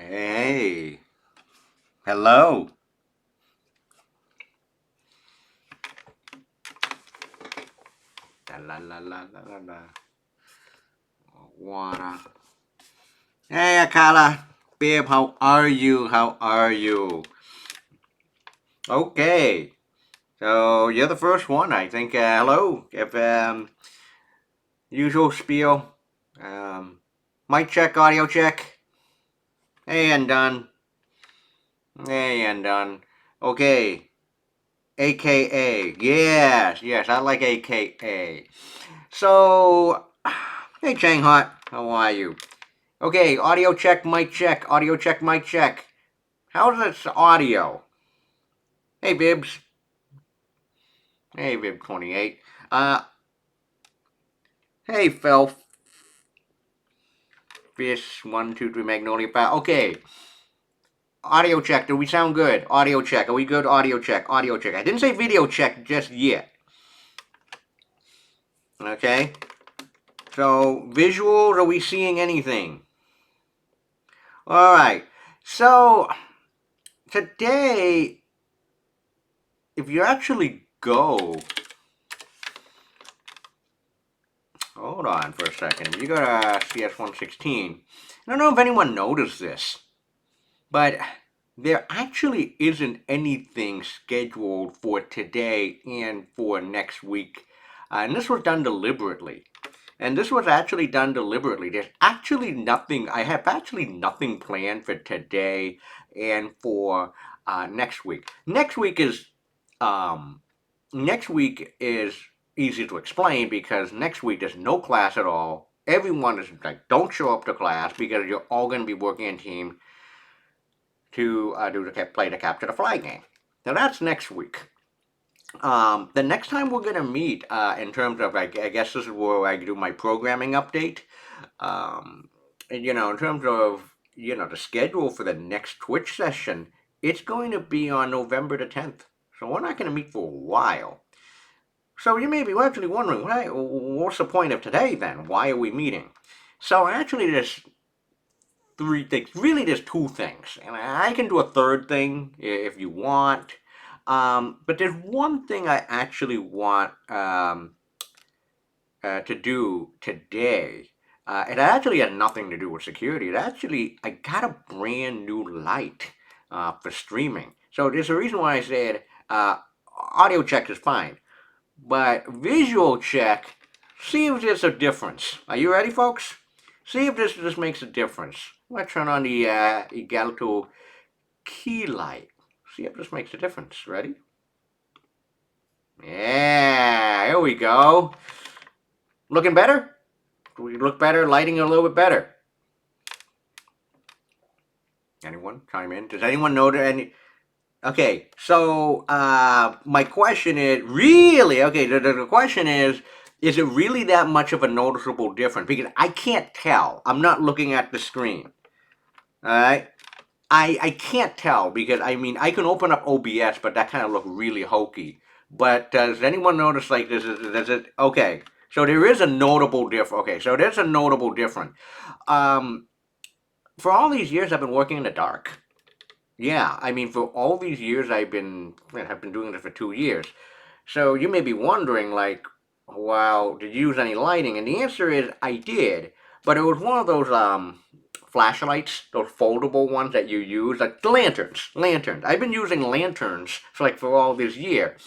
Hey, hello. La la la la la la la. Water. Hey, Akala. Babe, how are you? How are you? Okay. So you're the first one, I think. Hello. If usual spiel. Um, mic check, audio check. Hey, and done. Hey, and done. Okay. AKA. Yes, yes, I like AKA. So, hey, Chang Hot. How are you? Okay, audio check, mic check, audio check, mic check. How's this audio? Hey, Bibs. Hey, Bib 28. Uh, hey, Phil. Fish 1, 2, 3, Magnolia Pal. Okay, audio check. Do we sound good? Audio check. Are we good? Audio check, audio check. I didn't say video check just yet. Okay, so visuals, are we seeing anything? All right, so today, if you actually go hold on for a second. You go to CS 116. I don't know if anyone noticed this, but there actually isn't anything scheduled for today and for next week. And this was done deliberately. And this was actually done deliberately. There's actually nothing, I have actually nothing planned for today and for next week. Um, next week is easy to explain because next week there's no class at all. Everyone is like, don't show up to class because you're all going to be working in team to play the capture the flag game. Now that's next week. The next time we're gonna meet, in terms of, I guess this is where I do my programming update. Um, and, in terms of the schedule for the next Twitch session, it's going to be on November the 10th. So we're not going to meet for a while. So you may be actually wondering, what's the point of today then? Why are we meeting? So actually, there's three things. Really, there's two things, and I can do a third thing if you want. But there's one thing I actually want to do today. It actually had nothing to do with security. I got a brand new light for streaming. So there's a reason why I said audio check is fine. But visual check, see if there's a difference. Are you ready, folks? See if this makes a difference. Let's turn on the Egalto key light. See if this makes a difference. Ready? Yeah, here we go. Looking better? Do we look better? Lighting a little bit better. Anyone chime in? Does anyone notice any? Okay, so my question is really okay. The question is it really that much of a noticeable difference? Because I can't tell. I'm not looking at the screen. All right, I can't tell because I mean I can open up OBS, but that kind of look really hokey. But does anyone notice like this? Does it? Okay, so there is a notable difference. Okay, so there's a notable difference. Um, for all these years, I've been working in the dark. Yeah, I mean, for all these years, I've been doing this for 2 years. So you may be wondering, like, well, did you use any lighting? And the answer is I did, but it was one of those flashlights, those foldable ones that you use, like the lanterns. Lanterns. I've been using lanterns for all this year.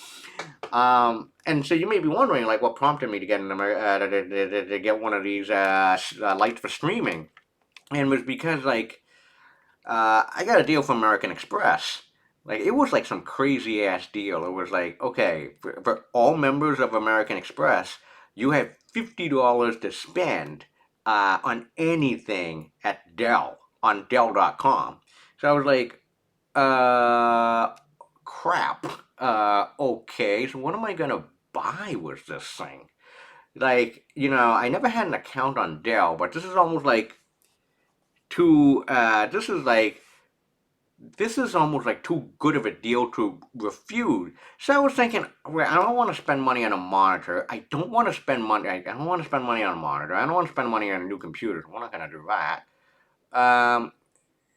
And so you may be wondering, like, what prompted me to get to get one of these lights for streaming, and it was because like I got a deal from American Express. Like it was like some crazy ass deal. It was like, okay, for all members of American Express, you have $50 to spend on anything at Dell on Dell.com. So I was like, uh, crap. Okay, so what am I gonna buy with this thing? Like, I never had an account on Dell, but this is almost like too. This is almost like too good of a deal to refuse. So I was thinking, well, I don't want to spend money on a monitor. I don't want to spend money. I don't want to spend money on a monitor. I don't want to spend money on a new computer. We're not going to do that. Um,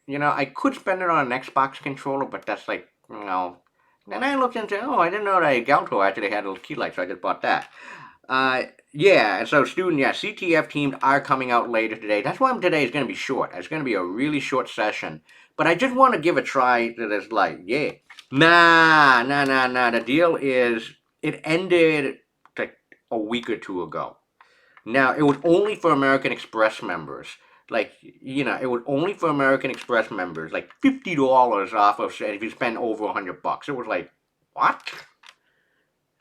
I could spend it on an Xbox controller, but that's like, Then I looked into, I didn't know that Galto actually had a key light, so I just bought that. Yeah, and so CTF teams are coming out later today. That's why today is going to be short. It's going to be a really short session. But I just want to give a try to this light. Yeah. Nah. The deal is, it ended like a week or two ago. Now, it was only for American Express members. It was only for American Express members. Like $50 off of if you spend over $100. It was like, what?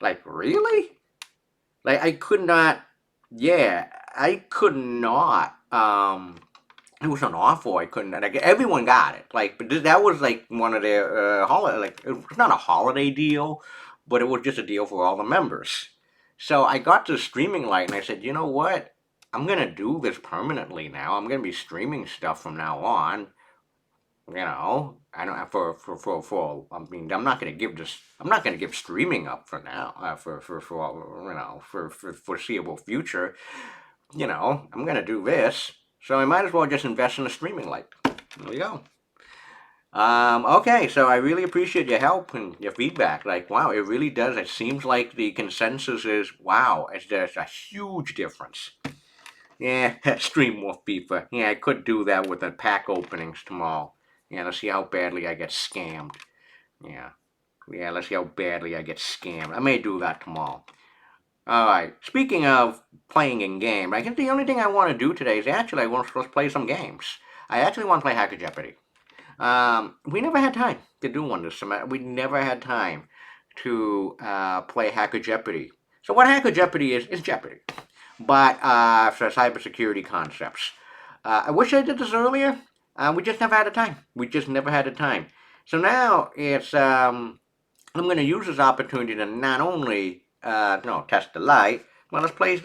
Like, really? Like, I could not. Yeah, I could not. It was an awful. I couldn't. Like, everyone got it. Like, but that was like one of their holiday. Like, it was not a holiday deal, but it was just a deal for all the members. So I got to streaming light, and I said, you know what? I'm gonna do this permanently now. I'm gonna be streaming stuff from now on. I don't for. I mean, I'm not gonna give this. I'm not gonna give streaming up for now. For foreseeable future. I'm gonna do this. So I might as well just invest in a streaming light. There we go. Okay, so I really appreciate your help and your feedback. Like, wow, it really does. It seems like the consensus is, wow, there's a huge difference. Yeah, stream more FIFA. Yeah, I could do that with the pack openings tomorrow. Yeah, let's see how badly I get scammed. Yeah. Yeah, let's see how badly I get scammed. I may do that tomorrow. Alright, speaking of playing in game, I think the only thing I want to do today is actually I want to play some games. I actually want to play Hacker Jeopardy. We never had time to do one this semester. We never had time to play Hacker Jeopardy. So what Hacker Jeopardy is Jeopardy, but for cybersecurity concepts. I wish I did this earlier. We just never had the time. We just never had the time. So now it's I'm going to use this opportunity to not only test the light, but let's play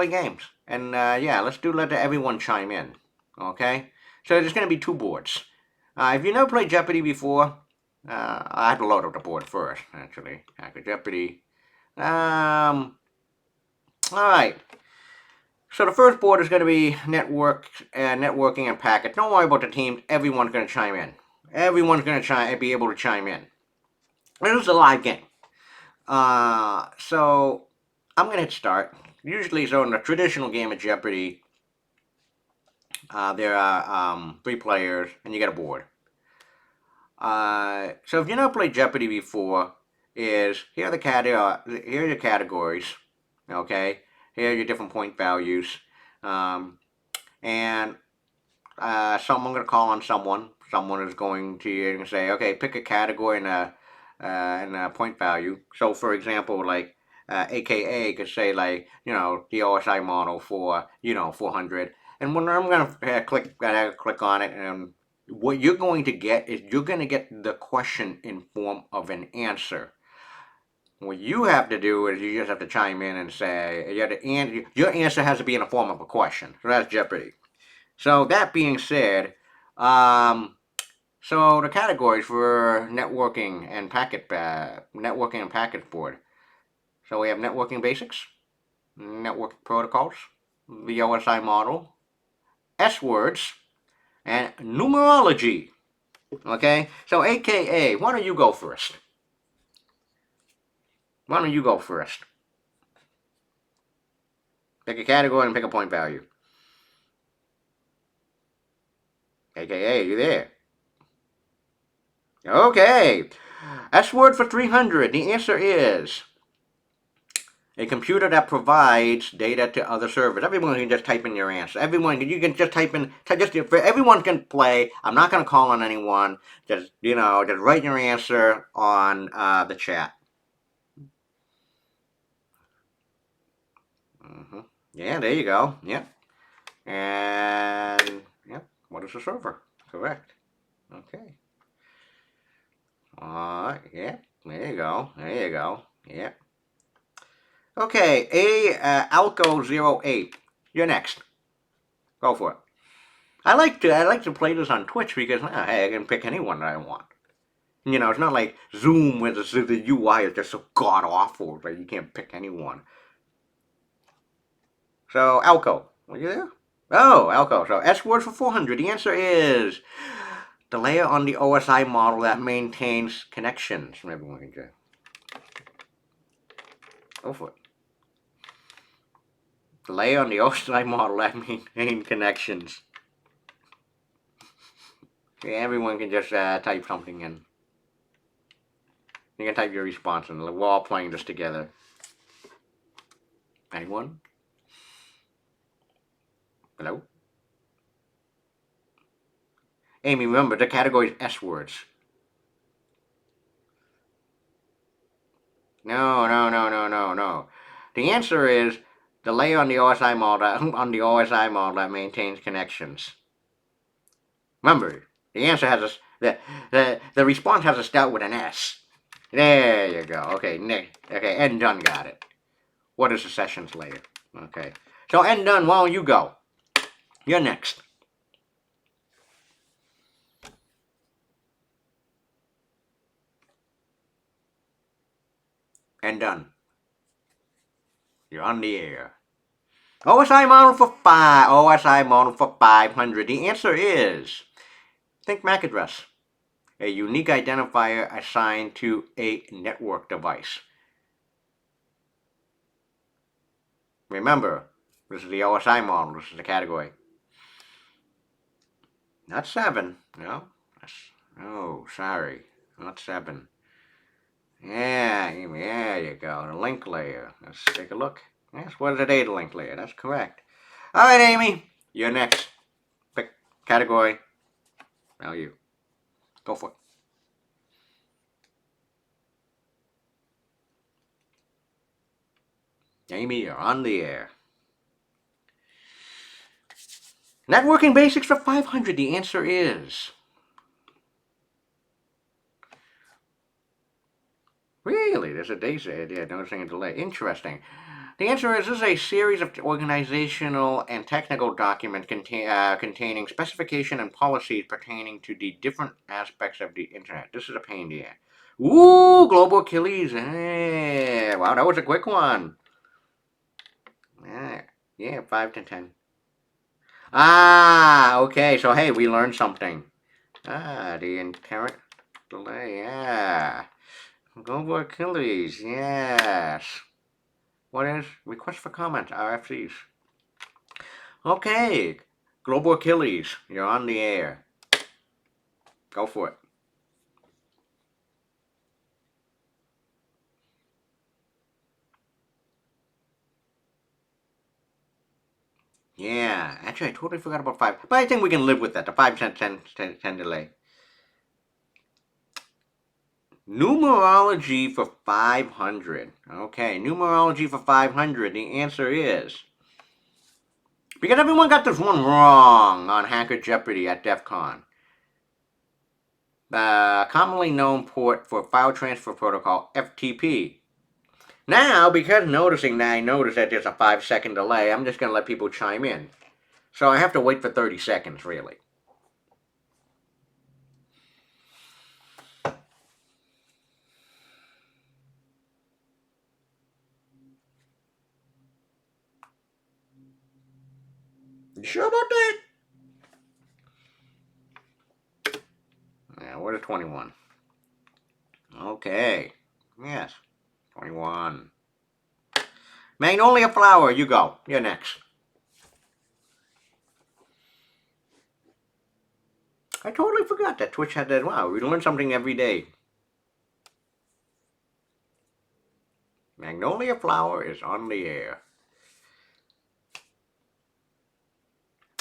games, and let everyone chime in. Okay, so there's going to be two boards. If you never played Jeopardy before, I have to load up the board first. Actually, Hacker Jeopardy. All right. So the first board is going to be networking and packets. Don't worry about the teams. Everyone's going to chime in. Everyone's going to be able to chime in. This is a live game. So I'm going to hit start. Usually, so in a traditional game of Jeopardy, there are 3 players, and you get a board. So if you never played Jeopardy before, here are your categories. Okay, here are your different point values, and I'm going to call on someone. Someone is going to say, okay, pick a category and a point value. So, for example, like AKA could say, like, the OSI model for 400. And when I'm going to click on it, and what you're going to get is you're going to get the question in form of an answer. What you have to do is you just have to chime in and say, your answer has to be in the form of a question. So that's Jeopardy. So that being said, so the categories for networking and packet board. So we have networking basics, network protocols, the OSI model, S words, and numerology. Okay, so AKA, why don't you go first? Pick a category and pick a point value. AKA, you there? Okay. S word for 300. The answer is a computer that provides data to other servers. Everyone can just type in your answer. You can just type in. Everyone can play. I'm not going to call on anyone. Just write your answer on the chat. Mm-hmm. Yeah, there you go. Yep. And yep. What is a server? Correct. Okay. Yeah. There you go. Yeah. Okay, Alco08. You're next. Go for it. I like to play this on Twitch because hey, I can pick anyone that I want. It's not like Zoom where the UI is just so god awful that you can't pick anyone. So Alco, are you there? Oh, alcohol. So S word for 400. The answer is the layer on the OSI model that maintains connections. Maybe we can just go for it. The layer on the OSI model that maintains connections. Yeah, everyone can just type something in. You can type your response and we're all playing this together. Anyone? Hello? Amy, remember the category is S words. No. The answer is the layer on the OSI model that maintains connections. Remember, the answer has a the response has to start with an S. There you go. Okay, Nick. Okay, and done got it. What is the sessions layer? Okay. So and done, why don't you go? You're next. And done. You're on the air. OSI model for 500. The answer is think MAC address, a unique identifier assigned to a network device. Remember, this is the OSI model. This is the category. Not 7. No. Oh, sorry. Not 7. Yeah, there you go. The link layer. Let's take a look. Yes, what is the data link layer? That's correct. All right, Amy. You're next. Pick category. Now you. Go for it. Amy, you're on the air. Networking basics for 500. The answer is... Really? There's a daisy idea. Noticing a delay. Interesting. The answer is this is a series of organizational and technical documents containing specification and policies pertaining to the different aspects of the internet. This is a pain in the ass. Ooh, global Achilles. Hey, wow, that was a quick one. Yeah, 5 to 10. Ah, okay. So, hey, we learned something. The inherent delay. Yeah. Global Achilles. Yes. What is? Request for comments. RFCs. Okay. Global Achilles. You're on the air. Go for it. Yeah. Actually, I totally forgot about 5. But I think we can live with that. The 5, 10 delay. Numerology for 500. Okay, numerology for 500. The answer is... Because everyone got this one wrong on Hacker Jeopardy at DEF CON. The commonly known port for file transfer protocol, FTP. Now, because I noticed that there's a 5-second delay, I'm just going to let people chime in. So I have to wait for 30 seconds, really. You sure about that? Yeah, what is 21? Okay. Yes. 21. Magnolia Flower, you go. You're next. I totally forgot that Twitch had that. Wow, we learn something every day. Magnolia Flower is on the air.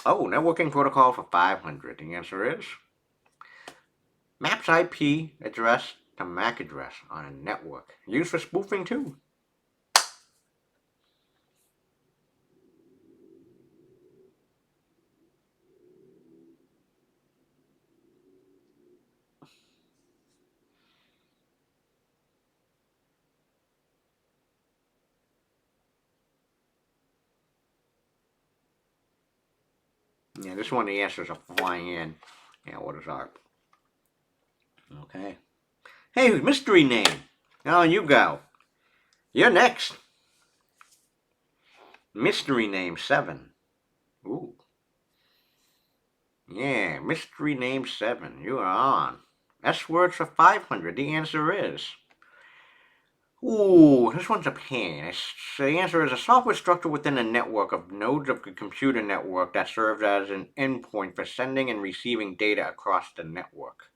Oh, networking protocol for 500. The answer is maps IP address to MAC address on a network. Used for spoofing too. Yeah, this one the answers are flying in. Yeah, what is art? Okay. Hey, mystery name. Oh, you go. You're next. Mystery name 7. Ooh. Yeah, mystery name 7. You are on. S words for 500. The answer is. Ooh, this one's a pain. The answer is a software structure within a network of nodes of a computer network that serves as an endpoint for sending and receiving data across the network.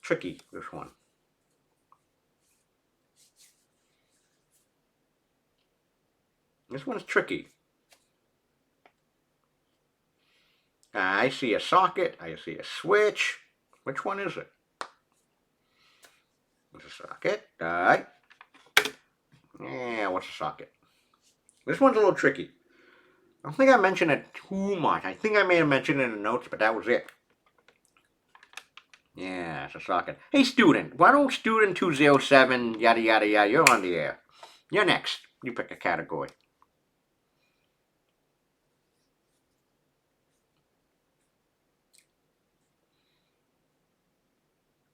Tricky, this one. This one's tricky. I see a socket. I see a switch. Which one is it? It's a socket. Alright. Yeah, what's a socket? This one's a little tricky. I don't think I mentioned it too much. I think I may have mentioned it in the notes, but that was it. Yeah, it's a socket. Hey, student, why don't student 207 yada yada yada? You're on the air. You're next. You pick a category.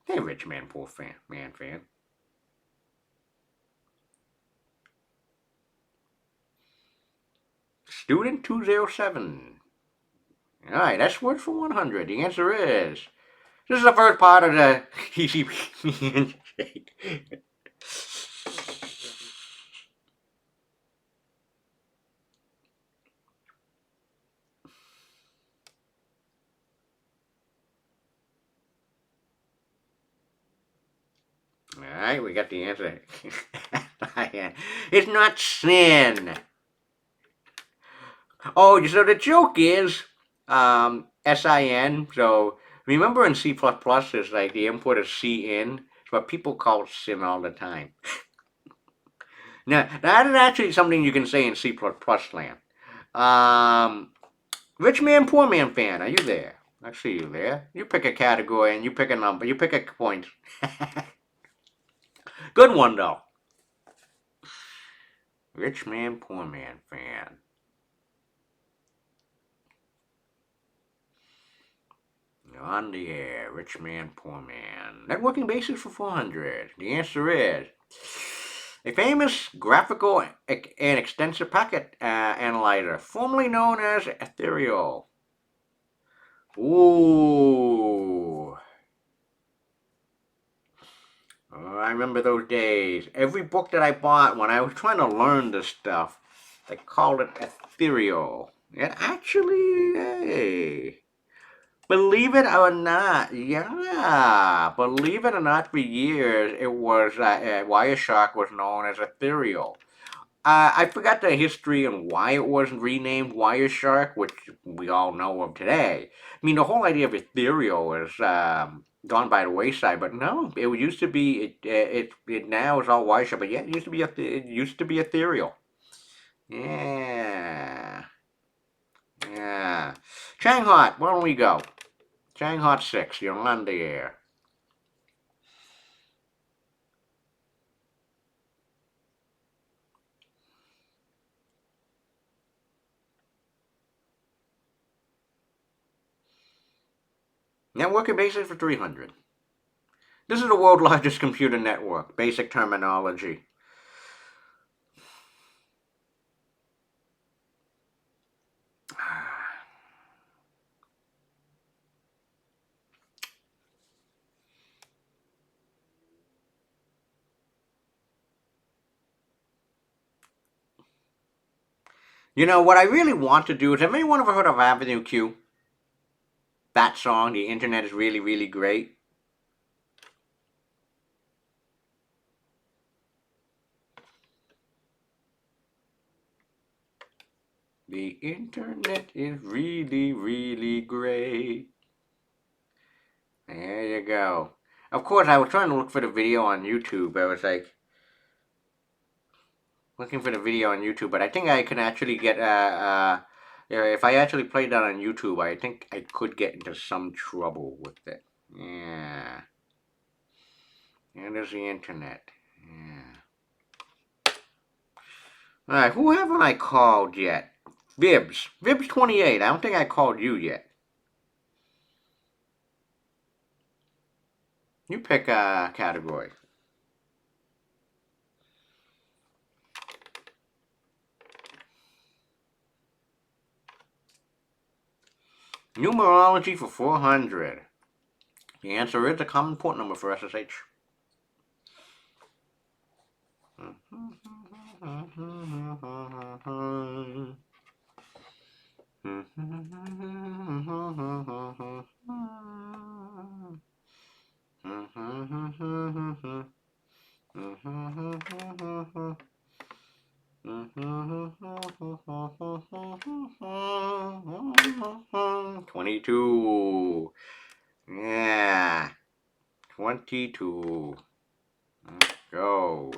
Hey, rich man, poor fan. Student 207. All right, that's words for 100. The answer is. This is the first part of the TCP handshake. All right, we got the answer. It's not sin. Oh, so the joke is sin. So remember in C++, it's like the input is cin. It's what people call sin all the time. Now, that is actually something you can say in C++ land. Um, Rich man, poor man fan, are you there? I see you there. You pick a category and you pick a number. You pick a point. Good one, though. Rich man, poor man fan. You're on the air. Rich man, poor man. Networking basics for 400. The answer is a famous graphical and extensive packet analyzer, formerly known as Ethereal. Ooh. Oh, I remember those days. Every book that I bought when I was trying to learn this stuff, they called it ethereal. It actually, hey, believe it or not, yeah, believe it or not, for years it was Wireshark was known as ethereal. I forgot the history and why it was renamed Wireshark, which we all know of today. I mean, the whole idea of ethereal is gone by the wayside. But no, it used to be it now is all Wireshark. But yeah, it used to be ethereal. Yeah, yeah. Chang Hot, where don't we go? Chang Hot 6, you're on the air. Networking basics for 300. This is the world's largest computer network. Basic terminology. You know, what I really want to do is, have anyone ever heard of Avenue Q? That song, The Internet is Really, Really Great. The Internet is really, really great. There you go. Of course, I was trying to look for the video on YouTube. I was like, looking for the video on YouTube, but I think I can actually get, yeah, if I actually played that on YouTube, I think I could get into some trouble with it. Yeah. And there's the Internet. Yeah. Alright, who haven't I called yet? Vibs. Vibs 28. I don't think I called you yet. You pick a category. Numerology for 400. The answer is a common port number for SSH. $22. Yeah. 22. Let's go.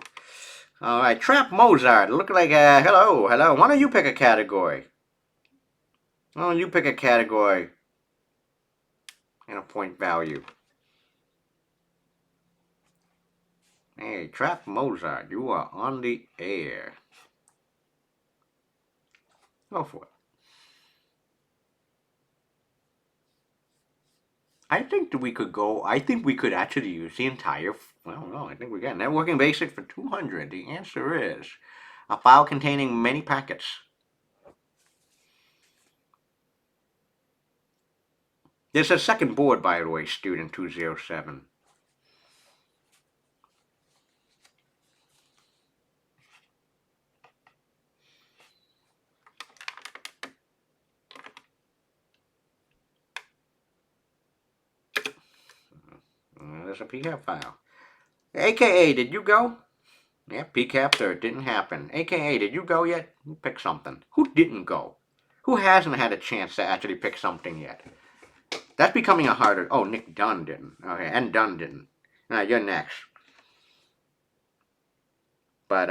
All right, Trap Mozart. Look like hello. Why don't you pick a category? Why don't you pick a category and a point value? Hey, Trap Mozart, you are on the air. Go for it. I think that we could go. I think we could actually use the entire. Well, no, I think we got networking basic for 200. The answer is a file containing many packets. There's a second board, by the way, student 207. There's a PCAP file. AKA, did you go? Yeah, PCAP, sir, it didn't happen. AKA, did you go yet? Pick something. Who didn't go? Who hasn't had a chance to actually pick something yet? That's becoming a harder. Oh, Nick Dunn didn't. Okay, and Dunn didn't. All right, you're next. But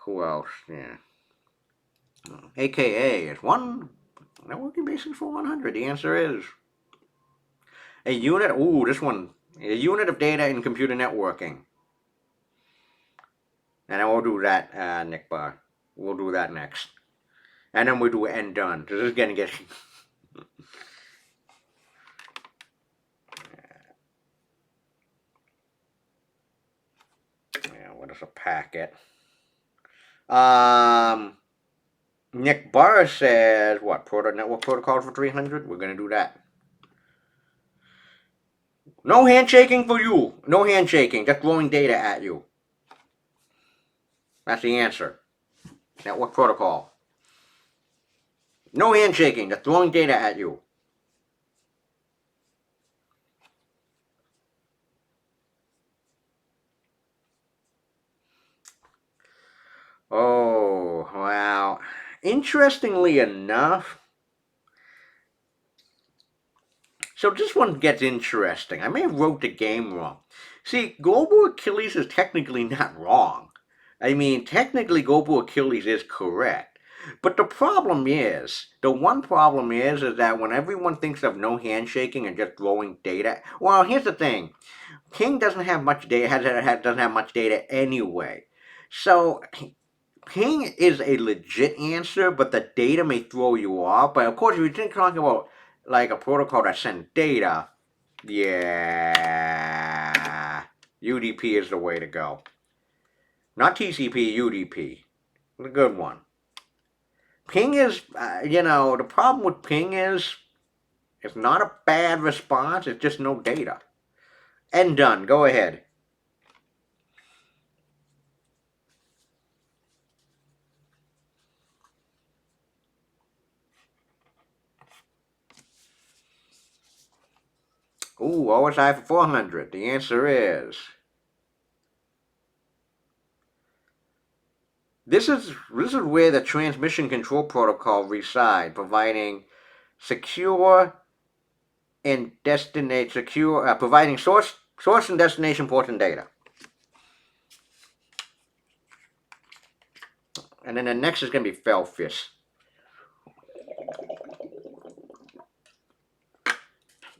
who else? Yeah. AKA is one networking basics for 100. The answer is a unit. Ooh, this one. A unit of data in computer networking. And then we'll do that, Nick Bar. We'll do that next. And then we'll do end done. This is gonna get. Yeah, what is a packet? Nick Barr says what? Network protocol for 300. We're gonna do that. No handshaking for you. No handshaking. Just throwing data at you. That's the answer. Network protocol. No handshaking. Just throwing data at you. Oh, wow. Interestingly enough, so this one gets interesting. I may have wrote the game wrong. See, Global Achilles is technically not wrong. I mean, technically, Global Achilles is correct. But the one problem is that when everyone thinks of no handshaking and just throwing data, well, here's the thing. King doesn't have much data, doesn't have much data anyway. So ping is a legit answer, but the data may throw you off. But of course, if you're talking about like a protocol that sends data, yeah, UDP is the way to go. Not TCP, UDP. The good one. Ping is, the problem with ping is it's not a bad response, it's just no data. And done. Go ahead. Ooh, OSI for 400. The answer is this is where the transmission control protocol resides, providing secure and providing source and destination ports and data. And then the next is going to be Fellfish.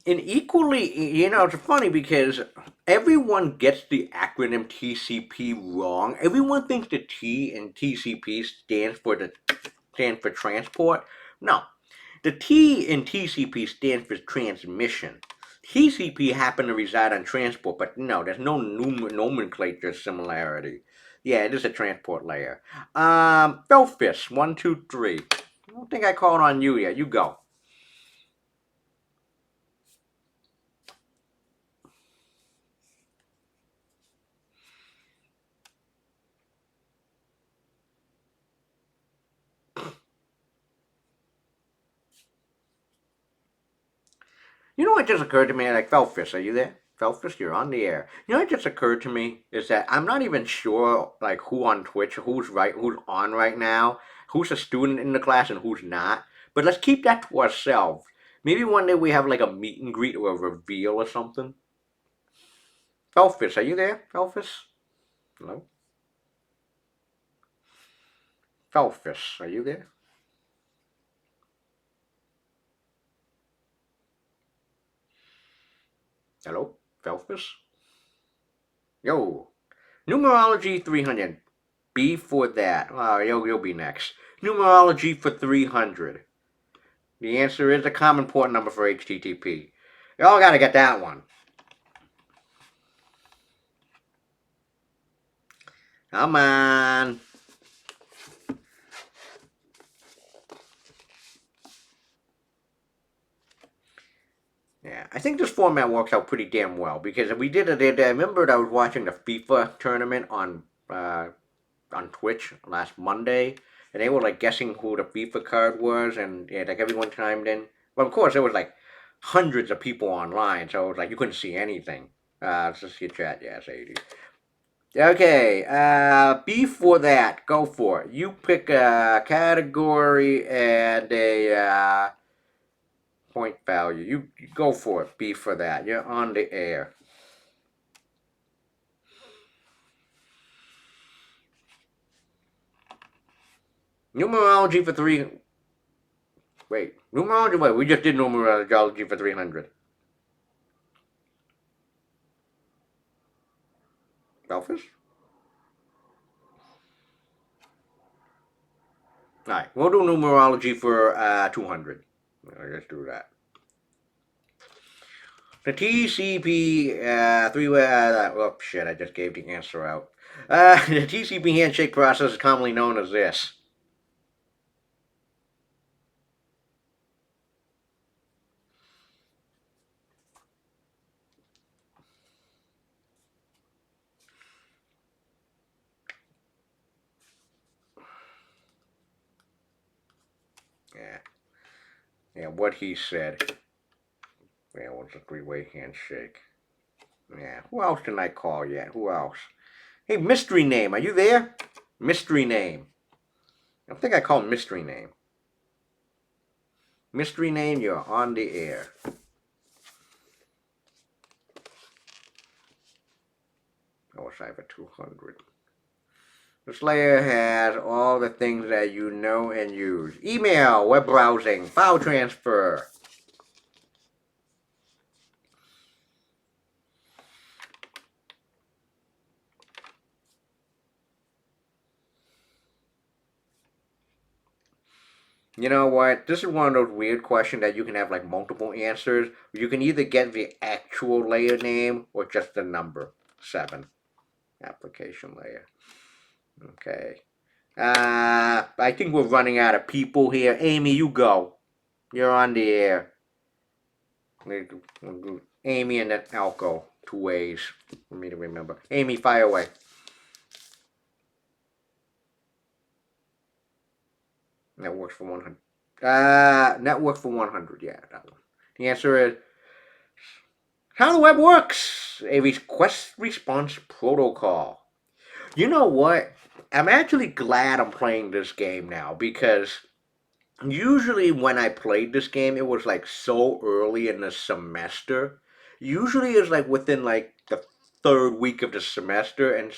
And equally, it's funny because everyone gets the acronym TCP wrong. Everyone thinks the T in TCP stands for transport. No, the T in TCP stands for transmission. TCP happen to reside on transport, but no, there's no nomenclature similarity. Yeah, it is a transport layer. Fellfish, 1, 2, 3. I don't think I called on you yet. You go. You know what just occurred to me? Like, Felfist, are you there? Felfist, you're on the air. You know what just occurred to me is that I'm not even sure, like, who on Twitch, who's on right now, who's a student in the class and who's not. But let's keep that to ourselves. Maybe one day we have like a meet and greet or a reveal or something. Felfist, are you there? Felfist? Hello? Felfist, are you there? Hello? Felfist? Yo. Numerology 300. B for that. Oh, you'll be next. Numerology for 300. The answer is a common port number for HTTP. Y'all gotta get that one. Come on. Yeah, I think this format works out pretty damn well because we did it. I remember I was watching the FIFA tournament on Twitch last Monday, and they were like guessing who the FIFA card was, and yeah, like everyone chimed in. But of course, there was like hundreds of people online, so it was like you couldn't see anything. Let's just see chat. Yes, 80. Okay, before that, go for it. You pick a category and a point value. You go for it. B for that. You're on the air. Numerology for three. Wait, numerology. Wait, we just did numerology for 300. Belfast. All right, we'll do numerology for 200. Let's do that. The TCP three-way. Oh shit! I just gave the answer out. The TCP handshake process is commonly known as this. Yeah, yeah. What he said. Yeah, what's a three-way handshake? Yeah. Who else can I call yet? Who else? Hey, mystery name. Are you there? Mystery name. I think I called mystery name. Mystery name, you're on the air. Oh, it's over 200. This layer has all the things that you know and use. Email, web browsing, file transfer. You know what? This is one of those weird questions that you can have like multiple answers. You can either get the actual layer name or just the number. 7. Application layer. Okay. I think we're running out of people here. Amy, you go. You're on the air. Amy and then Alco. 2 ways for me to remember. Amy, fire away. Networks for 100. Network for 100. Yeah, that one. The answer is how the web works. A request response protocol. You know what? I'm actually glad I'm playing this game now because usually when I played this game, it was like so early in the semester. Usually it's like within like the third week of the semester, and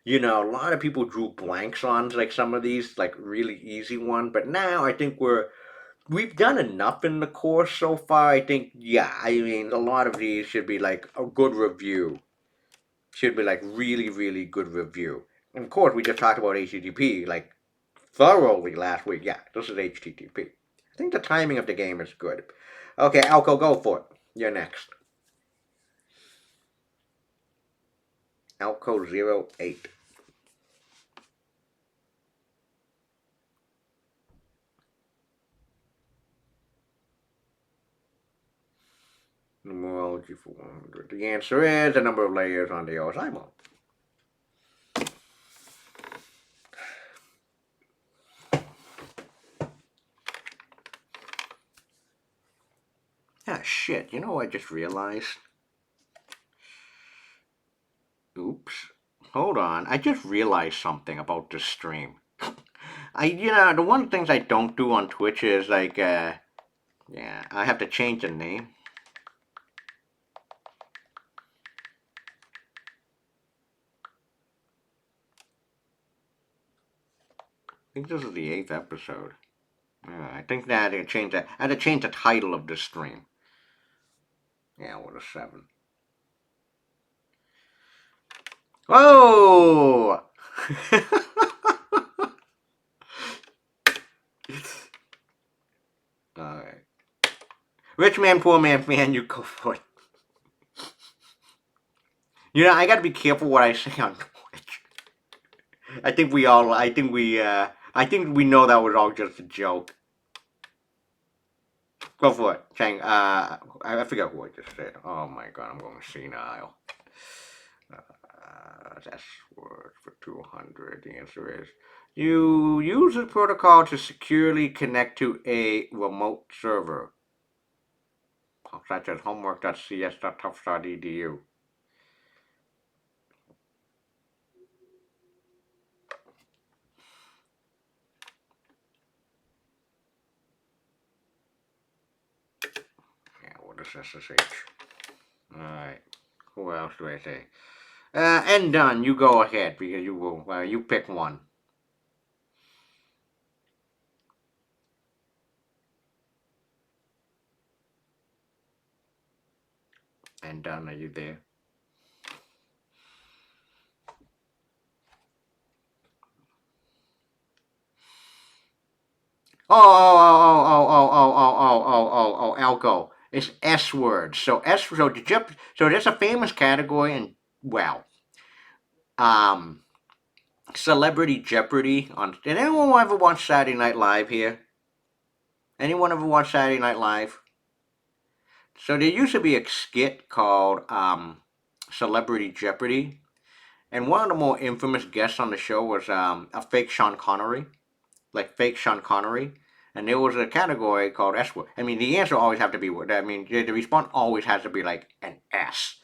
a lot of people drew blanks on like some of these like really easy ones. But now I think we've done enough in the course so far. I think yeah, I mean a lot of these should be like a good review. Should be like really really good review. And of course, we just talked about HTTP like thoroughly last week. Yeah, this is HTTP. I think the timing of the game is good. Okay, Alco, go for it. You're next. Alco 08. Numerology for 100. The answer is the number of layers on the OSI. Shit, you know what I just realized? Oops. Hold on. I just realized something about this stream. The one of the things I don't do on Twitch is like, yeah, I have to change the name. I think this is the 8th episode. I think that I had to change that. I had to change the title of this stream. Yeah, with a 7. Whoa! Alright. Rich man, poor man, you go for it. I gotta be careful what I say on Twitch. I think we know that was all just a joke. Go for it, Chang. I forget who I just said. Oh my god, I'm going senile. That's word for 200. The answer is you use the protocol to securely connect to a remote server, such as homework.cs.tufts.edu. Yeah, what is SSH? Alright. Who else do I say? And done. You go ahead because you will. You pick one. And done. Are you there? Alco. It's S words. So there's a famous category and well, um, Celebrity Jeopardy on. Did anyone ever watch Saturday Night Live here? Anyone ever watch Saturday Night Live? So there used to be a skit called Celebrity Jeopardy, and one of the more infamous guests on the show was a fake Sean Connery, like fake Sean Connery. And there was a category called S word. I mean, the answer always have to be. I mean, the response always has to be like an S.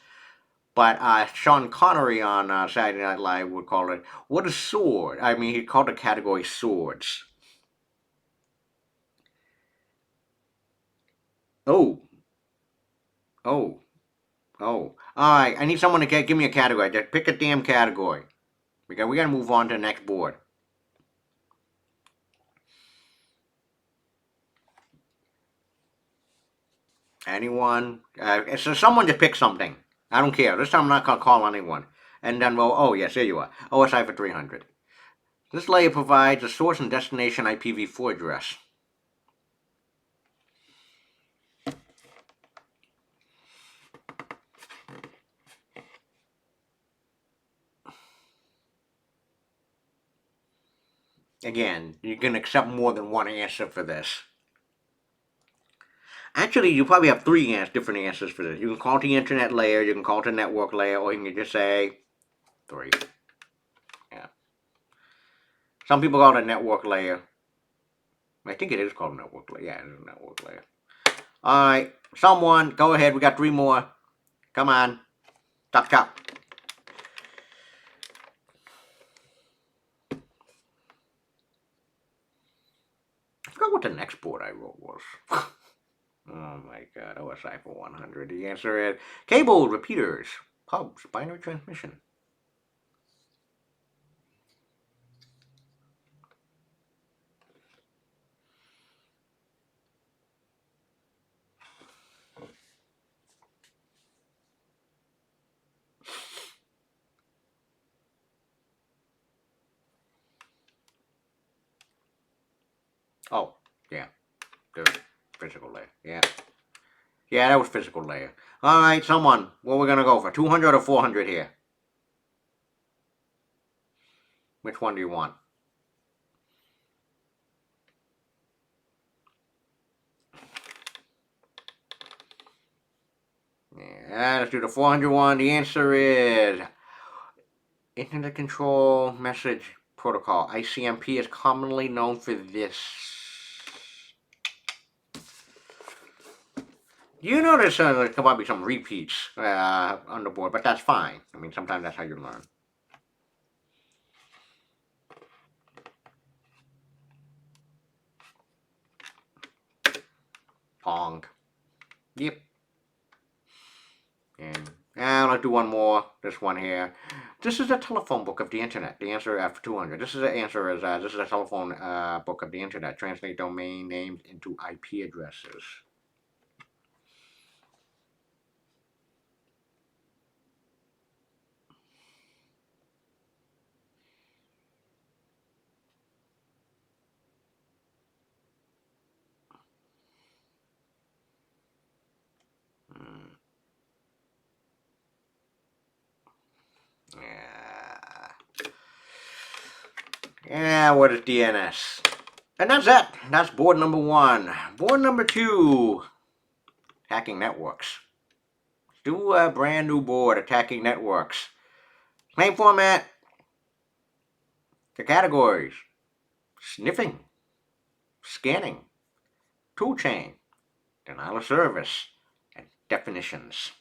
But Sean Connery on Saturday Night Live would call it, "What is sword?" I mean, he called the category swords. Oh, oh, oh. All right, I need someone to give me a category. Just pick a damn category. Because we gotta move on to the next board. Anyone? So someone just pick something. I don't care. This time I'm not gonna call anyone. And then, well, oh yes, there you are. OSI for 300. This layer provides a source and destination IPv4 address. Again, you can accept more than one answer for this. Actually, you probably have three different answers for this. You can call it the internet layer, you can call it the network layer, or you can just say 3. Yeah. Some people call it a network layer. I think it is called a network layer. Yeah, it is a network layer. Alright, someone, go ahead. We got 3 more. Come on. Chop, chop. I forgot what the next board I wrote was. Oh my god, OSI for 100. The answer is cable repeaters, pubs, binary transmission. Oh, yeah, the physical layer. Yeah. Yeah, that was physical layer. Alright, someone, what we're gonna go for? 200 or 400 here? Which one do you want? Yeah, let's do the 400 one. The answer is Internet Control Message Protocol. ICMP is commonly known for this. You notice there might be some repeats on the board, but that's fine. I mean, sometimes that's how you learn. Pong. Yep. And I'll do one more. This one here. This is a telephone book of the internet. The answer after 200. This is the answer is this is a telephone book of the internet. Translate domain names into IP addresses. Hmm. Yeah. Yeah. What is DNS? And that's it. That's board number one. Board number two. Hacking networks. Do a brand new board. Attacking networks. Claim format. The categories. Sniffing. Scanning. Tool chain. Denial of service. And definitions.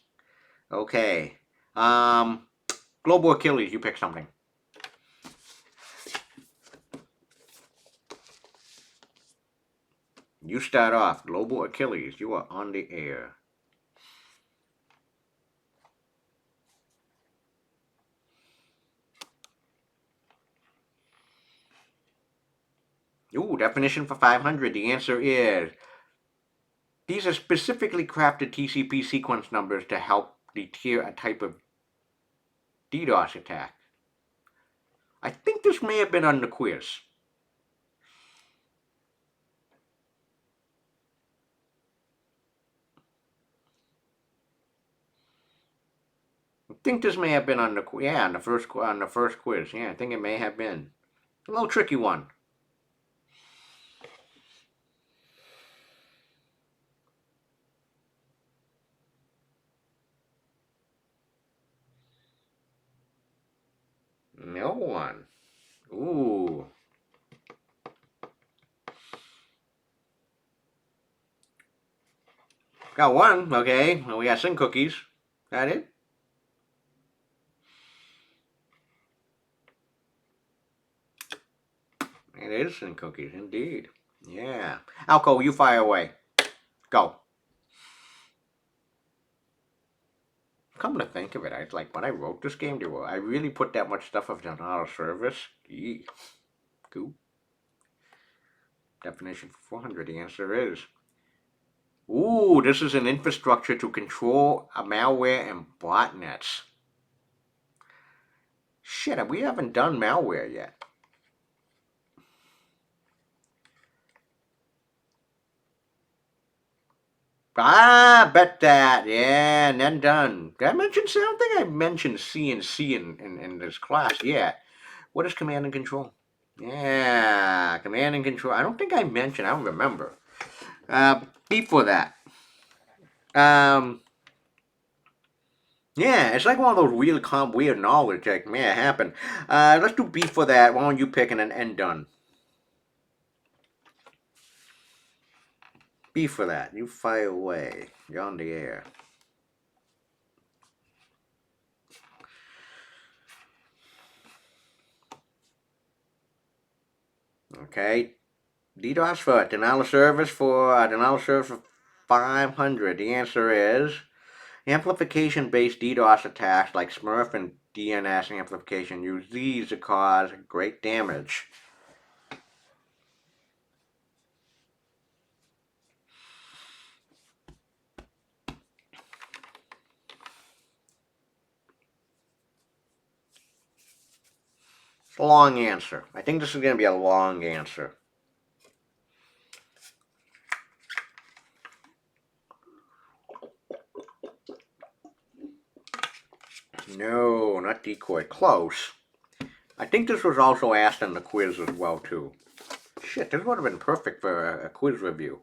Okay. Global Achilles, you pick something. You start off. Global Achilles, you are on the air. Ooh, definition for 500. The answer is these are specifically crafted TCP sequence numbers to help deter a type of DDoS attack. I think this may have been on the quiz. I think this may have been on the on the first quiz. Yeah, I think it may have been a little tricky one. No one. Ooh. Got one. Okay. Well, we got some cookies. Got it? It is some cookies, indeed. Yeah. Alco, you fire away. Go. Come to think of it, I like when I wrote this game, I really put that much stuff of denial of service. Yee. Cool. Definition for 400. The answer is. Ooh, this is an infrastructure to control a malware and botnets. Shit, we haven't done malware yet. Ah, bet that. Yeah, and then done. Did I mention C? I don't think I mentioned CNC in this class yet. What is command and control? Yeah, command and control. I don't think I mentioned. I don't remember. Before that. Um, yeah, it's like one of those weird knowledge like may have happened. Let's do B for that. Why don't you pick and then end done? B for that. You fire away. You're on the air. Okay. DDoS for denial of service for 500. The answer is amplification-based DDoS attacks like Smurf and DNS amplification use these to cause great damage. It's a long answer. I think this is going to be a long answer. No, not decoy. Close. I think this was also asked in the quiz as well, too. Shit, this would have been perfect for a quiz review.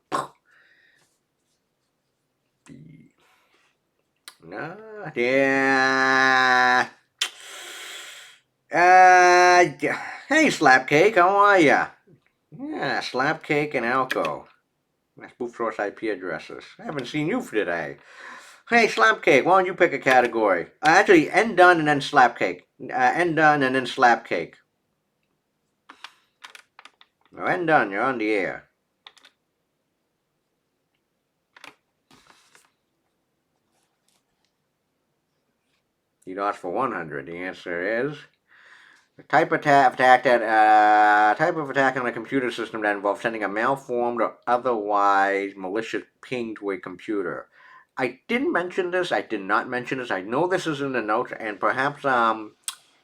No, yeah. Hey, Slapcake, how are ya? Yeah, Slapcake and Alco. Let's spoof source IP addresses. I haven't seen you for today. Hey, Slapcake, why don't you pick a category? Actually, end done and then Slapcake. End done and then Slapcake. No, end done, you're on the air. You lost for 100. The answer is type of attack on a computer system that involves sending a malformed or otherwise malicious ping to a computer. I didn't mention this. I did not mention this. I know this is in the notes, and perhaps John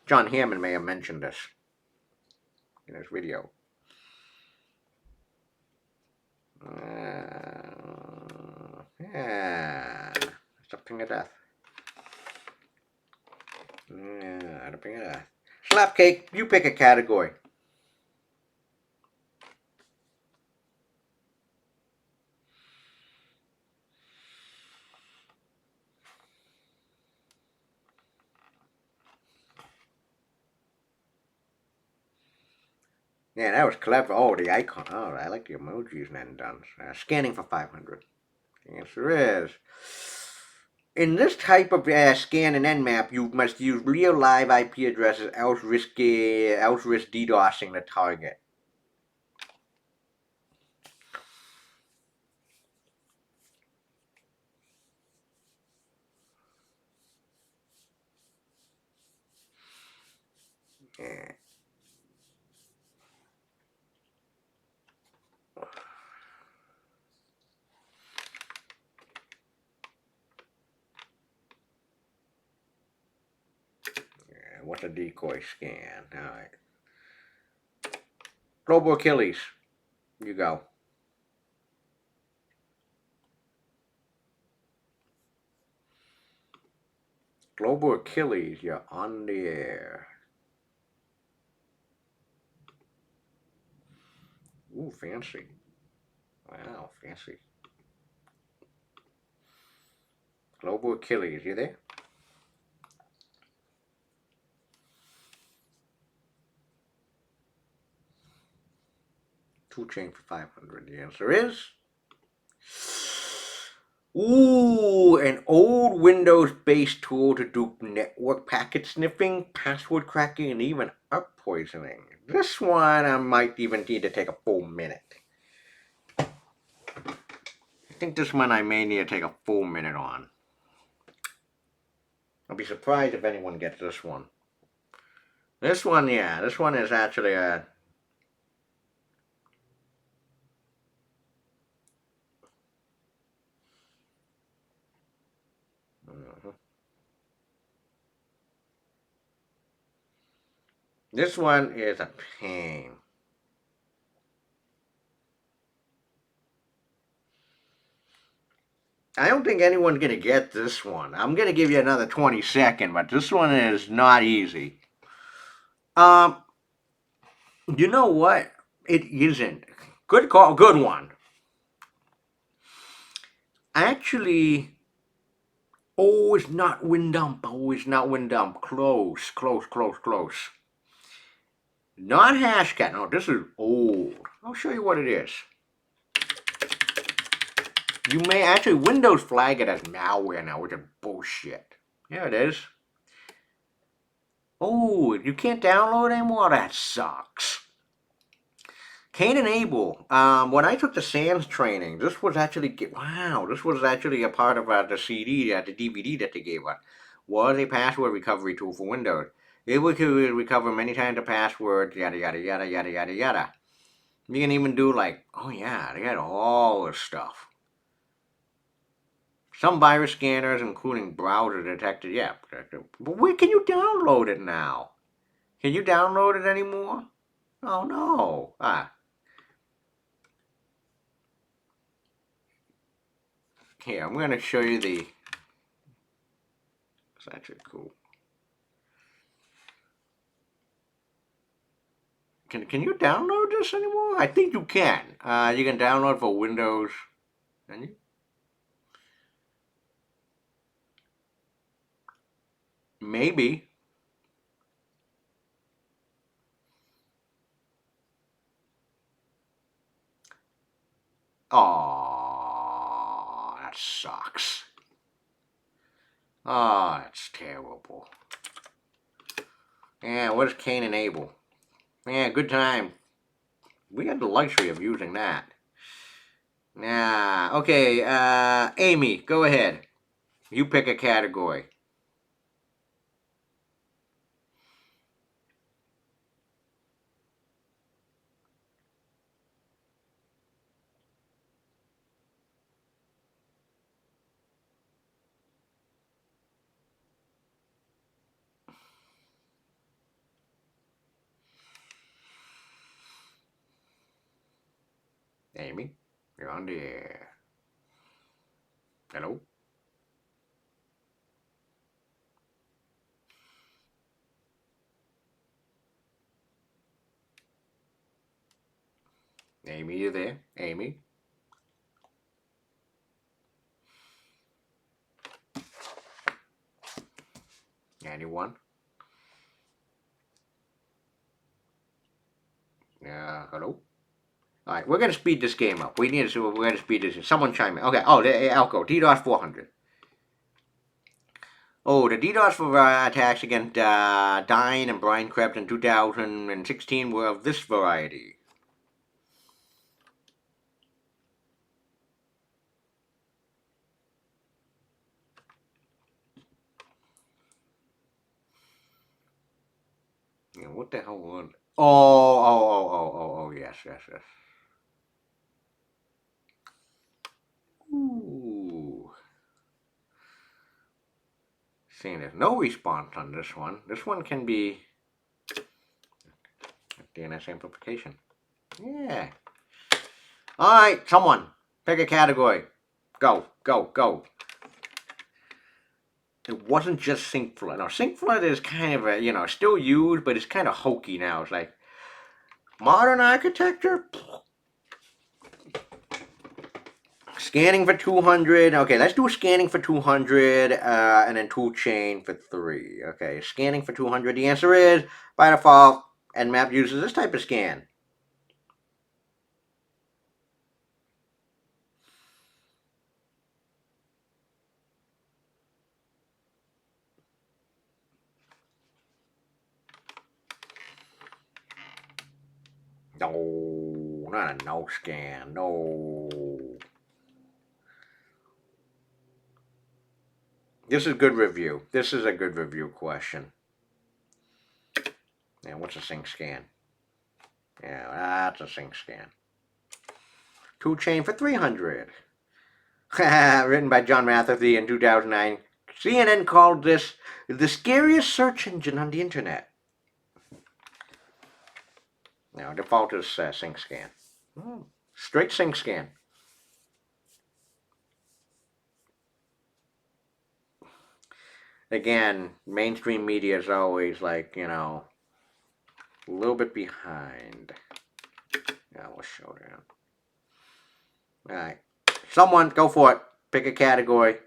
Hammond may have mentioned this in his video. Yeah, it's a ping of death. Yeah, a ping of death. Slapcake, you pick a category. Yeah, that was clever. Oh, the icon. Oh, I like the emojis and then done. Scanning for 500. The answer is in this type of scan and nmap, you must use real live IP addresses, else risk DDoSing the target. Yeah. What's a decoy scan? All right. Global Achilles. You go. Global Achilles, you're on the air. Ooh, fancy. Wow, fancy. Global Achilles, you there? Two chain for 500. The answer is ooh, an old Windows-based tool to do network packet sniffing, password cracking, and even up poisoning. This one I might even need to take a full minute. I think this one I may need to take a full minute on. I'll be surprised if anyone gets this one. This one, yeah, this one is actually a. This one is a pain. I don't think anyone's gonna get this one. I'm gonna give you another 20 seconds, but this one is not easy. Um, you know what? It isn't. Good call. Good one. Actually, oh, it's not wind dump. Oh, it's not wind dump. Close, close, close, close. Not Hashcat. No, this is old. I'll show you what it is. You may actually Windows flag it as malware now, which is bullshit. Here it is. Oh, you can't download anymore? That sucks. Cain and Abel. When I took the SANS training, this was actually wow. This was actually a part of the CD, the DVD that they gave us. Was a password recovery tool for Windows. It would recover many times the password. Yada yada yada yada yada yada. You can even do like, oh yeah, they had all this stuff. Some virus scanners, including browser detected. Yeah, but where can you download it now? Can you download it anymore? Oh no. Here, I'm going to show you the. It's actually cool. Can you download this anymore? I think you can. You can download for Windows. Can you? Maybe. Oh, that sucks. Oh, that's terrible. Yeah, what is Cain and Abel? Yeah, good time. We had the luxury of using that. Nah, okay, Amy, go ahead. You pick a category. Amy, you're on the air. Hello? Amy, you there? Amy? Anyone? Hello? All right, we're gonna speed this game up. We're gonna speed this. Someone chime in. Okay. Oh, I'll go. DDoS 400. Oh, the DDoS for attacks against Dine and Brian Krebs in 2016 were of this variety. Yeah, what the hell was? Oh, yes, yes, yes. Ooh. Seeing there's no response on this one. This one can be DNS amplification. Yeah. All right, someone pick a category. Go, go, go. It wasn't just sync flood. No, sync flood is kind of still used, but it's kind of hokey now. It's like modern architecture. Scanning for 200. Okay, let's do scanning for 200 and then tool chain for 3. Okay, scanning for 200. The answer is, by default, Nmap uses this type of scan. No, not a no scan. No. This is good review. This is a good review question. Yeah, what's a sync scan? Yeah, that's a sync scan. Tool chain for 300. Written by John Matherly in 2009. CNN called this the scariest search engine on the internet. Now, default is sync scan. Straight sync scan. Again, mainstream media is always like, a little bit behind. Yeah, we'll show down. Alright. Someone, go for it. Pick a category.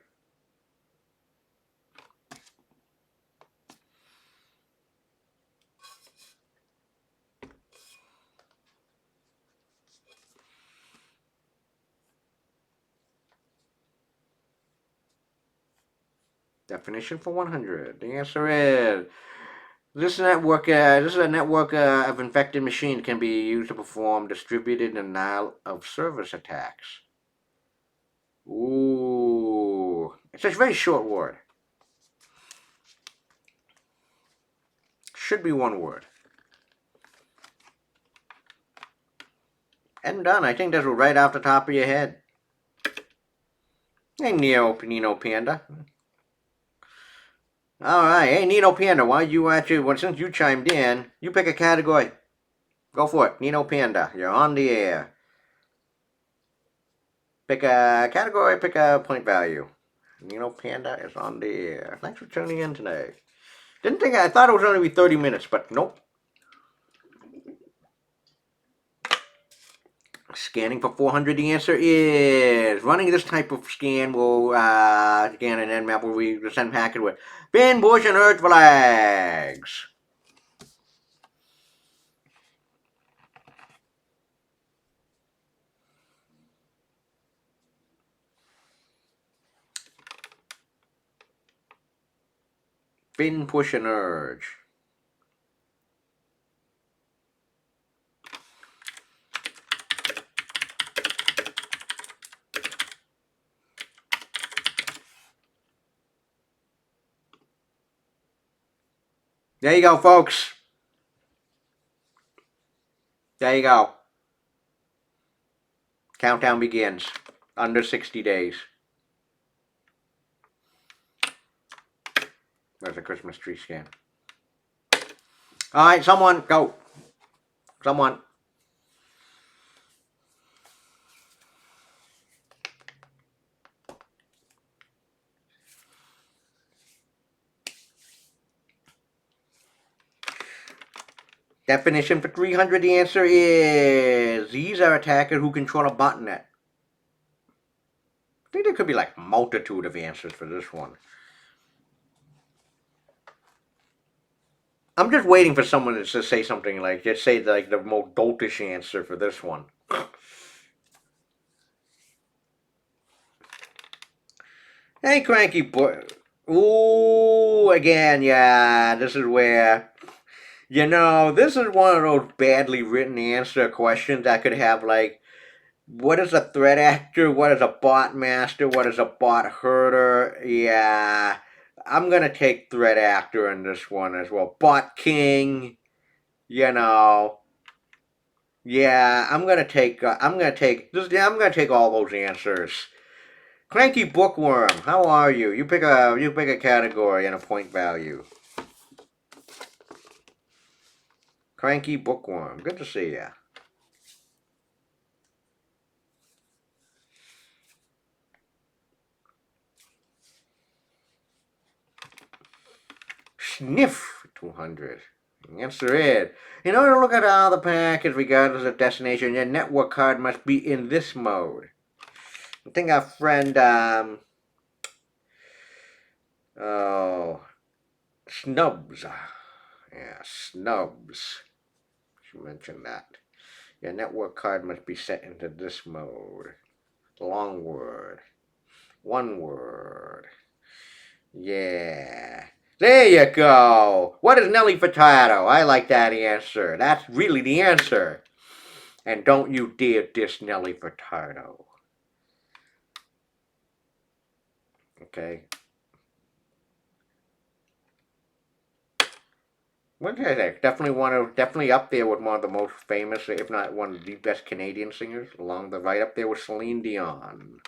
Definition for 100. The answer is this is a network of infected machines can be used to perform distributed denial of service attacks. Ooh, it's a very short word. Should be one word. And done. I think that's right off the top of your head. Hey, Nino Panda. All right. Hey, Nino Panda, why you since you chimed in, you pick a category. Go for it, Nino Panda. You're on the air. Pick a category, pick a point value. Nino Panda is on the air. Thanks for tuning in today. I thought it was only be 30 minutes, but nope. Scanning for 400, the answer is running this type of scan will scan an Nmap where we send packet with bin, bush, and earth flags. Spin, push, and urge. There you go, folks. There you go. Countdown begins. Under 60 days. There's a Christmas tree scan. All right, someone, go. Someone. Definition for 300, the answer is these are attackers who control a botnet. I think there could be like a multitude of answers for this one. I'm just waiting for someone to say something like, just say like the most doltish answer for this one. Hey, cranky boy. Ooh, again, yeah, this is where, this is one of those badly written answer questions that could have like, what is a threat actor? What is a bot master? What is a bot herder? Yeah, I'm gonna take threat actor in this one as well. Bot king, you know. Yeah, I'm gonna take all those answers. Cranky bookworm, how are you? You pick a category and a point value. Cranky bookworm, good to see ya. Sniff 200. The answer is, in order to look at all the packets regardless of destination, your network card must be in this mode. I think our friend, Snubs. Yeah, Snubs. She mentioned that. Your network card must be set into this mode. Long word. One word. Yeah. There you go. What is Nelly Furtado? I like that answer. That's really the answer. And don't you dare diss Nelly Furtado. Okay. What is it? Definitely up there with one of the most famous, if not one of the best Canadian singers. Right up there with Celine Dion.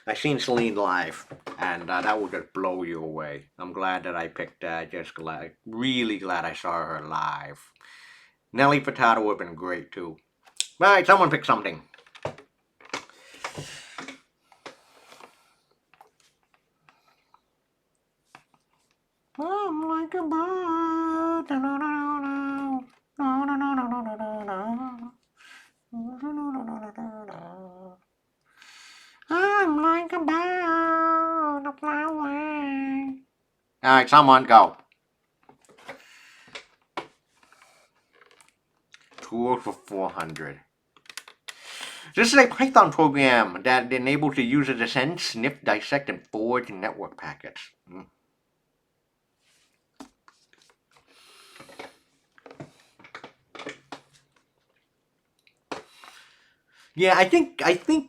I seen Celine live, and that would just blow you away. I'm glad that I picked. Really glad I saw her live. Nelly Furtado would have been great too. All right, someone pick something. I'm like a bird. I'm like a bird to fly away. All right, someone go. 2 for 400. This is a Python program that enables the user to send, sniff, dissect, and forge network packets. Yeah, I think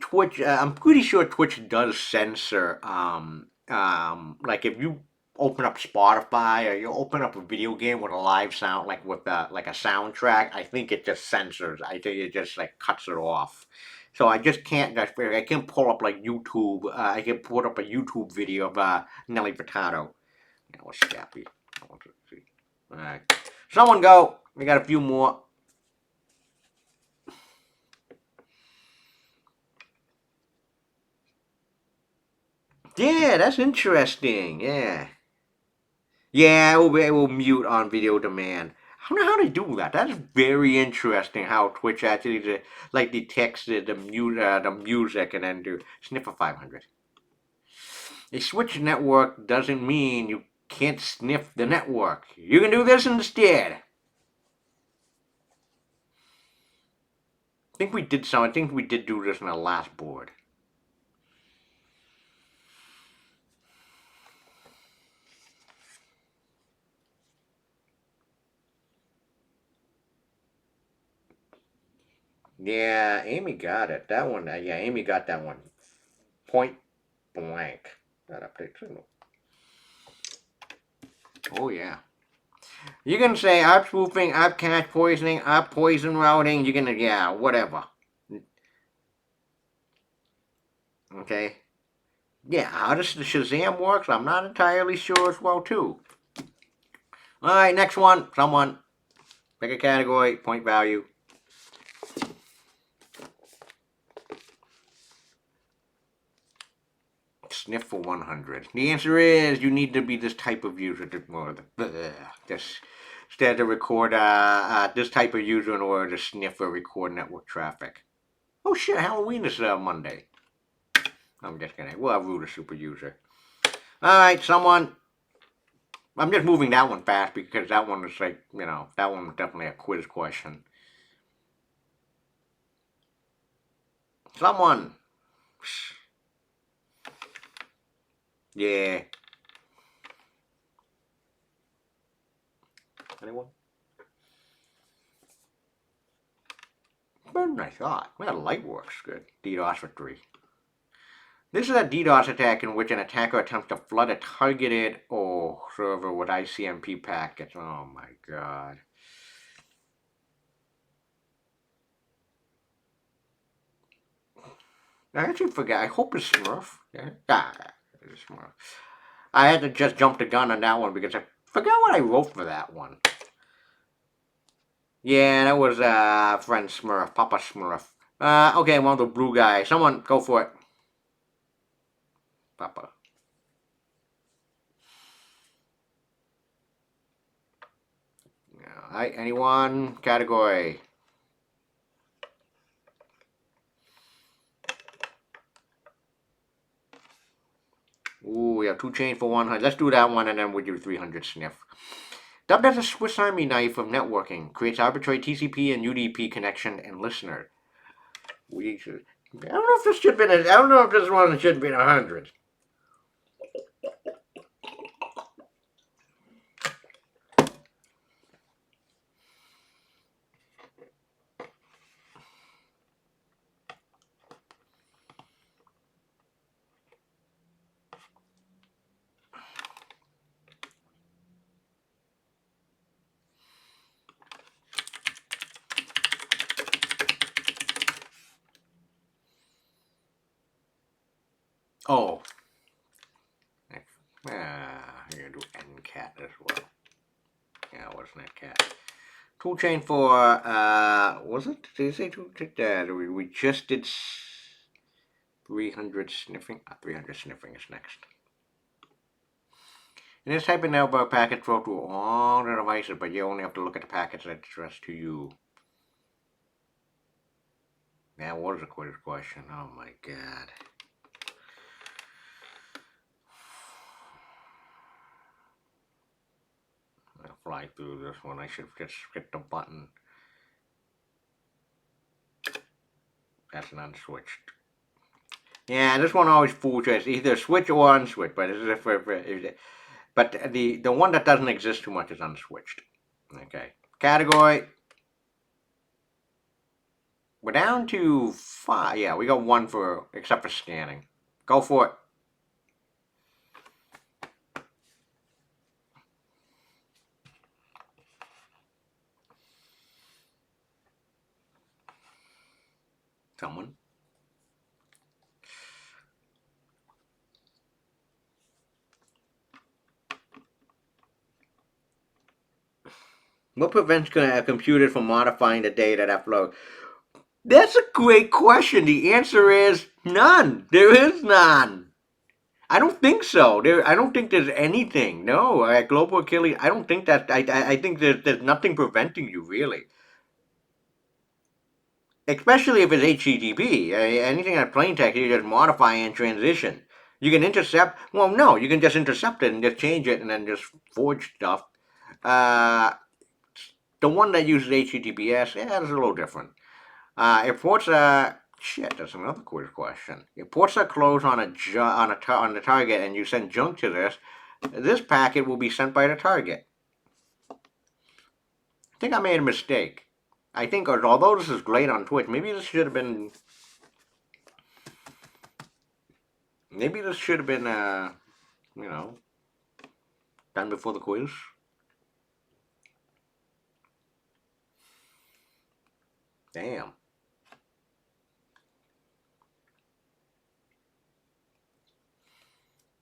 Twitch. I'm pretty sure Twitch does censor. Like if you open up Spotify or you open up a video game with a live sound, like with like a soundtrack, I think it just censors. I think it just like cuts it off. So I just can't. I can't pull up like YouTube. I can put up a YouTube video of Nelly Furtado. That was Scappy. All right, someone go. We got a few more. Yeah, that's interesting. Yeah. Yeah, it will mute on video demand. I don't know how to do that. That is very interesting. How Twitch actually like detects the music and then do sniffer 500. A switch network doesn't mean you can't sniff the network. You can do this instead. I think we did do this in the last board. Yeah, Amy got it. That one, yeah, Amy got that one. Point blank. That update signal. Oh, yeah. You can say I'm spoofing, I'm catch poisoning, I'm poison routing. You can, yeah, whatever. Okay. Yeah, how does the Shazam works? I'm not entirely sure as well, too. All right, next one. Someone pick a category, point value. Sniff for 100. The answer is you need to be this type of user to more this instead to record this type of user in order to sniff or record network traffic. Oh shit! Halloween is Monday. I'm just kidding. We'll have root a super user. All right, someone. I'm just moving that one fast because that one is like that one was definitely a quiz question. Someone. Yeah. Anyone? Better than I thought. Well, light works good. DDoS for 3. This is a DDoS attack in which an attacker attempts to flood a targeted server with ICMP packets. Oh my god. I actually forgot. I hope it's Smurf. Yeah. It's Smurf. I had to just jump the gun on that one because I forgot what I wrote for that one. Yeah, that was friend Smurf, Papa Smurf. Okay, one of the blue guys. Someone go for it. Papa. Alright, anyone? Category. Ooh, we have 2 chain for 100. Let's do that one and then we'll do 300 sniff. Dubbed as a Swiss Army knife of networking, creates arbitrary TCP and UDP connection and listener. We should. I don't know if this should have been. I don't know if this one should have been 100. Oh. I'm gonna do NCAT as well. Yeah, what's NetCat? 2 chain for was it? Did you say 2? We just did 300 sniffing. 300 sniffing is next. In this type of network, packets flow through all the devices, but you only have to look at the packets that address to you. That was a quiz question. Oh my god. I'll fly through this one. I should just hit the button. That's an unswitched. Yeah, this one always fools you. It's either switch or unswitched, but the one that doesn't exist too much is unswitched. Okay. Category. We're down to 5. Yeah, we got 1 for except for scanning. Go for it. Someone. What prevents a computer from modifying the data that flows? That's a great question. The answer is none. There is none. I don't think so. I don't think there's anything. No, global Achilles. I don't think that. I think there's nothing preventing you really. Especially if it's HTTP. Anything that's plain text, you just modify and transition. You can intercept. Well, no, you can just intercept it and just change it and then just forge stuff. Uh, the one that uses HTTPS, yeah, it's a little different. If ports are shit, that's another quiz question. If ports are closed on on the target and you send junk to this packet will be sent by the target. I think I made a mistake. I think, although this is great on Twitch, maybe this should have been. Maybe this should have been, you know, done before the quiz. Damn.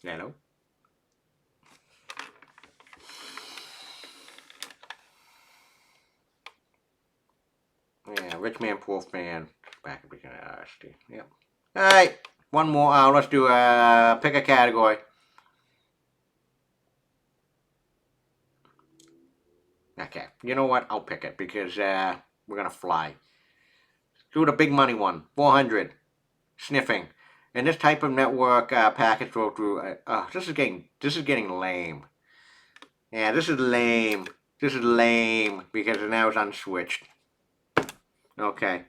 Hello. Yeah, rich man, poor fan. Back at the beginning of RST. Yep. All right, one more. Let's do pick a category. Okay, you know what? I'll pick it because we're gonna fly. Do the big money one. 400. Sniffing. And this type of network packets go through. This is getting lame. Yeah, this is lame. This is lame because now it's unswitched. Okay.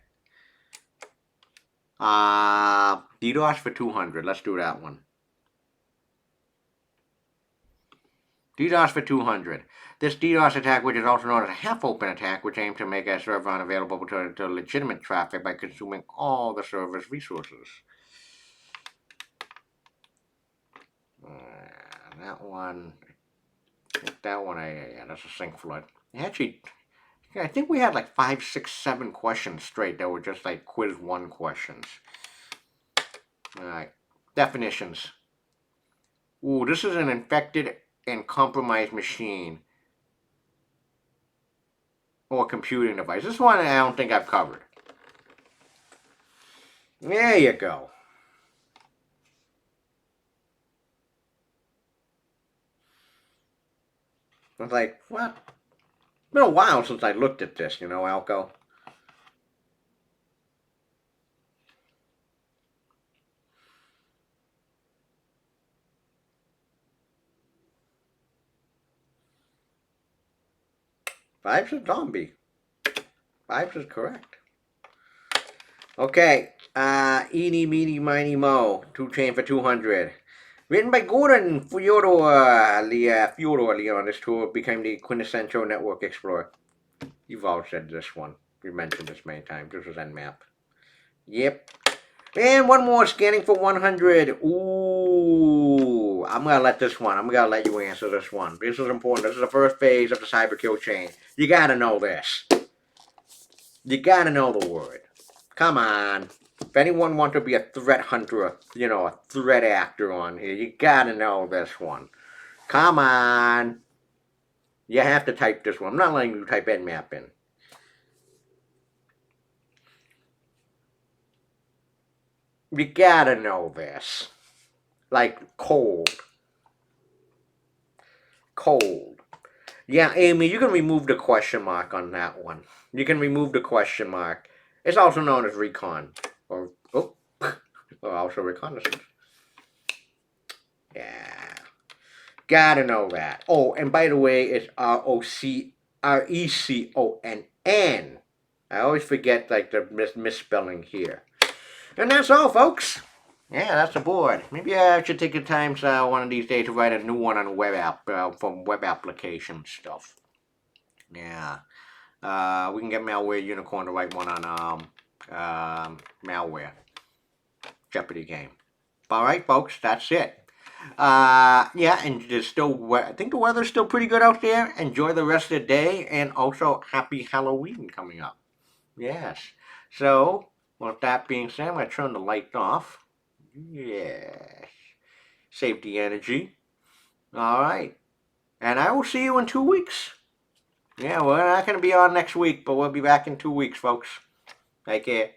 DDoS for 200. Let's do that one. DDoS for 200. This DDoS attack, which is also known as a half-open attack, which aims to make a server unavailable to legitimate traffic by consuming all the server's resources. That one, yeah, that's a sync flood. Actually, I think we had like 5, 6, 7 questions straight that were just like quiz 1 questions. All right, definitions. Ooh, this is an infected and compromised machine or computing device. This one I don't think I've covered. There you go. I was like, what? It's been a while since I looked at this, Alco. Vibes is zombie. Vibes is correct. Okay, Eeny, Meeny, Miny, Mo, 2 Chain for 200. Written by Gordon Fyodor Leon, this tool became the quintessential network explorer. You've all said this one. We mentioned this many times. This was Nmap. Yep. And one more, scanning for 100. Ooh, I'm gonna let you answer this one. This is important. This is the first phase of the cyber kill chain. You gotta know this. You gotta know the word. Come on. If anyone wants to be a threat hunter, a threat actor on here, you gotta know this one. Come on. You have to type this one. I'm not letting you type Nmap in. You gotta know this. Like cold. Cold. Yeah, Amy, you can remove the question mark on that one. You can remove the question mark. It's also known as recon. Or also reconnaissance. Yeah. Gotta know that. Oh, and by the way, it's RECONN. I always forget like the misspelling here. And that's all, folks. Yeah, that's the board. Maybe I should take the time one of these days to write a new one on web app from web application stuff. Yeah. We can get Malware Unicorn to write one on malware. Jeopardy game. All right, folks, that's it. Yeah, and there's still, I think the weather's still pretty good out there. Enjoy the rest of the day, and also happy Halloween coming up. Yes. So, with that being said, I'm going to turn the light off. Yes. Save the energy. All right. And I will see you in 2 weeks. Yeah, we're not going to be on next week, but we'll be back in 2 weeks, folks. Take care.